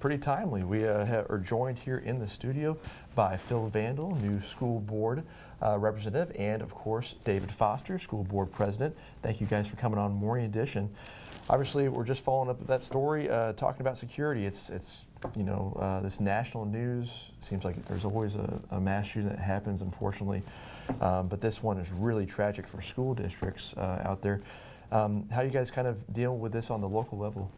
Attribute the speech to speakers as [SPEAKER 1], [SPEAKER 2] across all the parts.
[SPEAKER 1] pretty timely. We are joined here in the studio by Phil Vandel, new school board representative, and of course David Foster, school board president. Thank you guys for coming on Morning Edition. Obviously, we're just following up with that story, talking about security. It's this national news. Seems like there's always a mass shooting that happens, unfortunately. But this one is really tragic for school districts out there. How do you guys kind of deal with this on the local level?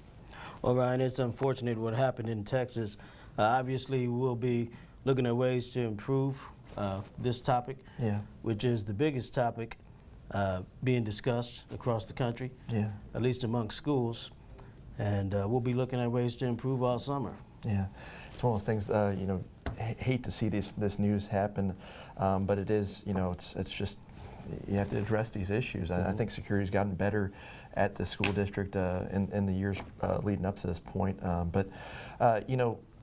[SPEAKER 2] Well, Ryan, it's unfortunate what happened in Texas. Obviously, we'll be looking at ways to improve this topic, which is the biggest topic being discussed across the country, at least among schools. And we'll be looking at ways to improve all summer. Yeah,
[SPEAKER 1] it's one of those things, hate to see this news happen, but it is, it's just, you have to address these issues. I think security's gotten better at the school district in the years leading up to this point. But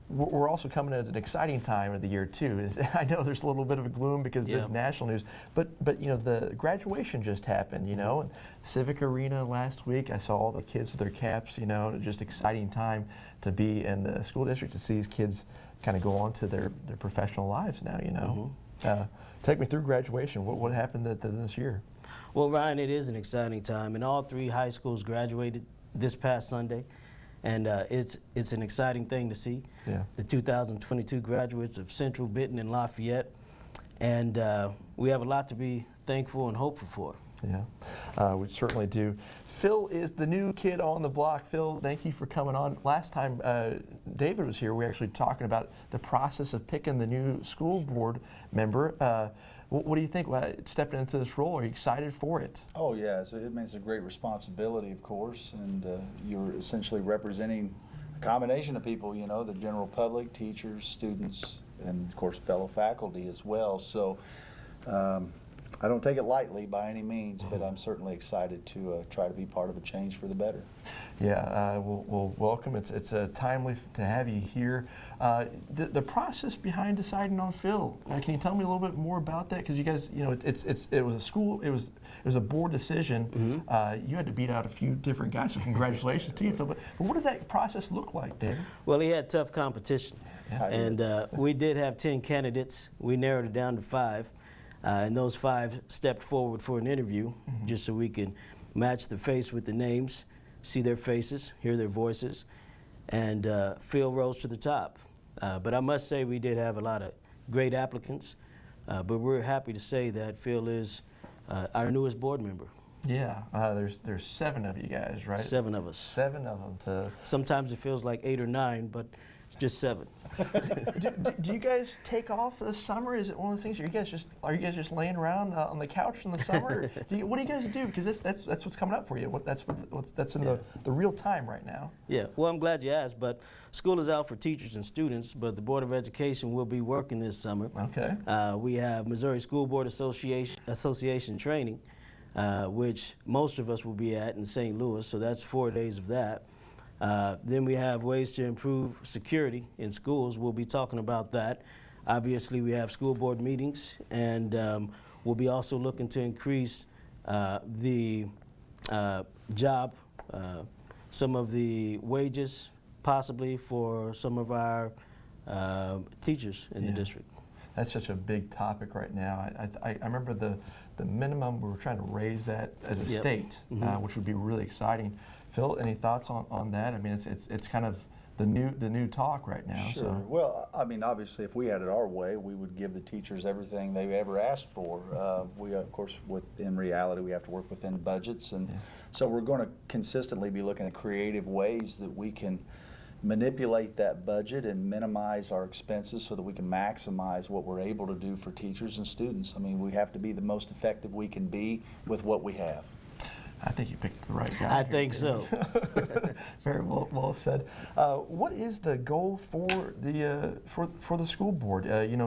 [SPEAKER 1] we're also coming at an exciting time of the year too. I know there's a little bit of a gloom because there's national news, but the graduation just happened. And Civic Arena last week, I saw all the kids with their caps. Just exciting time to be in the school district to see these kids kind of go on to their professional lives now. Take me through graduation. What happened this year?
[SPEAKER 2] Well, Ryan, it is an exciting time, and all three high schools graduated this past Sunday, and it's an exciting thing to see. The 2022 graduates of Central, Benton, and Lafayette, and we have a lot to be thankful and hopeful for.
[SPEAKER 1] We certainly do. Phil is the new kid on the block. Phil, thank you for coming on. Last time David was here, we were actually talking about the process of picking the new school board member. What do you think? Stepping into this role, are you excited for it?
[SPEAKER 3] Oh yeah, so it means a great responsibility, of course, and you're essentially representing a combination of people, the general public, teachers, students, and of course fellow faculty as well. So I don't take it lightly by any means, but I'm certainly excited to try to be part of a change for the better.
[SPEAKER 1] Well, welcome. It's timely to have you here. The process behind deciding on Phil, can you tell me a little bit more about that? Because you guys, it was a board decision. You had to beat out a few different guys, so congratulations to you, Phil. But what did that process look like, David?
[SPEAKER 2] Well, he had tough competition, and we did have 10 candidates. We narrowed it down to 5. And those 5 stepped forward for an interview, just so we can match the face with the names, see their faces, hear their voices, and Phil rose to the top. But I must say we did have a lot of great applicants, but we're happy to say that Phil is our newest board member.
[SPEAKER 1] There's 7 of you guys, right?
[SPEAKER 2] 7 of us.
[SPEAKER 1] 7 of them.
[SPEAKER 2] Sometimes it feels like 8 or 9, but it's just 7.
[SPEAKER 1] do you guys take off for the summer? Is it one of those things? Are you guys just laying around on the couch in the summer? What do you guys do? Because that's what's coming up for you. That's in the real time right now.
[SPEAKER 2] Well, I'm glad you asked. But school is out for teachers and students, but the Board of Education will be working this summer. We have Missouri School Board Association training, which most of us will be at in St. Louis. So that's 4 days of that. Then we have ways to improve security in schools. We'll be talking about that. Obviously, we have school board meetings, and we'll be also looking to increase the job, some of the wages, possibly for some of our teachers in the district.
[SPEAKER 1] That's such a big topic right now. I remember the minimum, we were trying to raise that as a state, which would be really exciting. Phil, any thoughts on that? I mean, it's kind of the new talk right now.
[SPEAKER 3] Sure.
[SPEAKER 1] So.
[SPEAKER 3] Well, I mean, obviously, if we had it our way, we would give the teachers everything they've ever asked for. We, of course, in reality, we have to work within budgets, and so we're going to consistently be looking at creative ways that we can manipulate that budget and minimize our expenses so that we can maximize what we're able to do for teachers and students. I mean, we have to be the most effective we can be with what we have.
[SPEAKER 1] I think you picked the right guy.
[SPEAKER 2] I think so.
[SPEAKER 1] Very well said. What is the goal for the school board? You're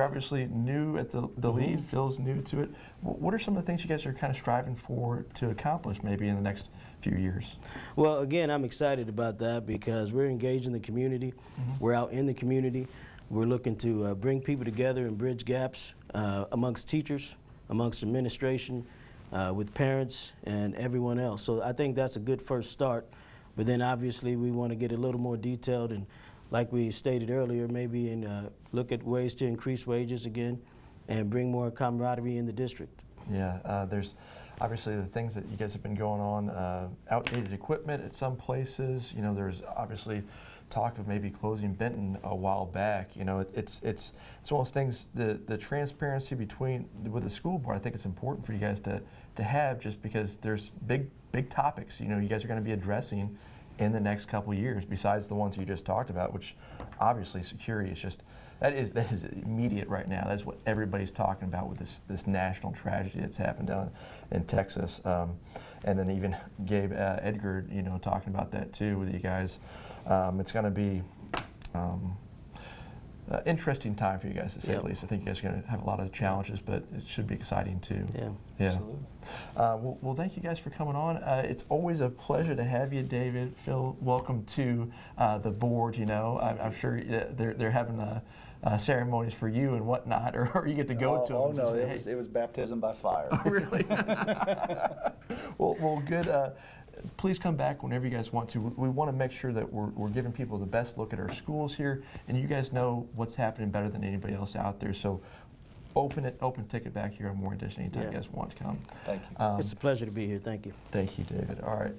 [SPEAKER 1] obviously new at the lead. Phil's new to it. What are some of the things you guys are kind of striving for to accomplish maybe in the next few years?
[SPEAKER 2] Well, again, I'm excited about that because we're engaged in the community. We're out in the community. We're looking to bring people together and bridge gaps amongst teachers, amongst administration, with parents and everyone else. So I think that's a good first start. But then obviously we want to get a little more detailed, and like we stated earlier, maybe look at ways to increase wages again and bring more camaraderie in the district.
[SPEAKER 1] Yeah, there's obviously the things that you guys have been going on, outdated equipment at some places. You know, there's obviously talk of maybe closing Benton a while back. You know, it's one of those things. The transparency with the school board, I think it's important for you guys to have, just because there's big topics. You know, you guys are going to be addressing in the next couple of years, besides the ones you just talked about, which obviously security is just that is immediate right now. That's what everybody's talking about with this national tragedy that's happened down in Texas, and then even Gabe Edgar, you know, talking about that too with you guys. It's going to be interesting time for you guys, to say the least. I think you guys are going to have a lot of challenges, but it should be exciting too.
[SPEAKER 2] Yeah.
[SPEAKER 3] Absolutely.
[SPEAKER 1] Well, thank you guys for coming on. It's always a pleasure to have you, David. Phil, welcome to the board. You know, I'm sure they're having ceremonies for you and whatnot, or you get to go to them.
[SPEAKER 3] Oh no, it was baptism by fire.
[SPEAKER 1] Oh, really? well, good. Please come back whenever you guys want to. We want to make sure that we're giving people the best look at our schools here, and you guys know what's happening better than anybody else out there. So open ticket back here on More Edition anytime you guys want to come.
[SPEAKER 3] Thank you.
[SPEAKER 2] It's a pleasure to be here. Thank you.
[SPEAKER 1] Thank you, David. All right.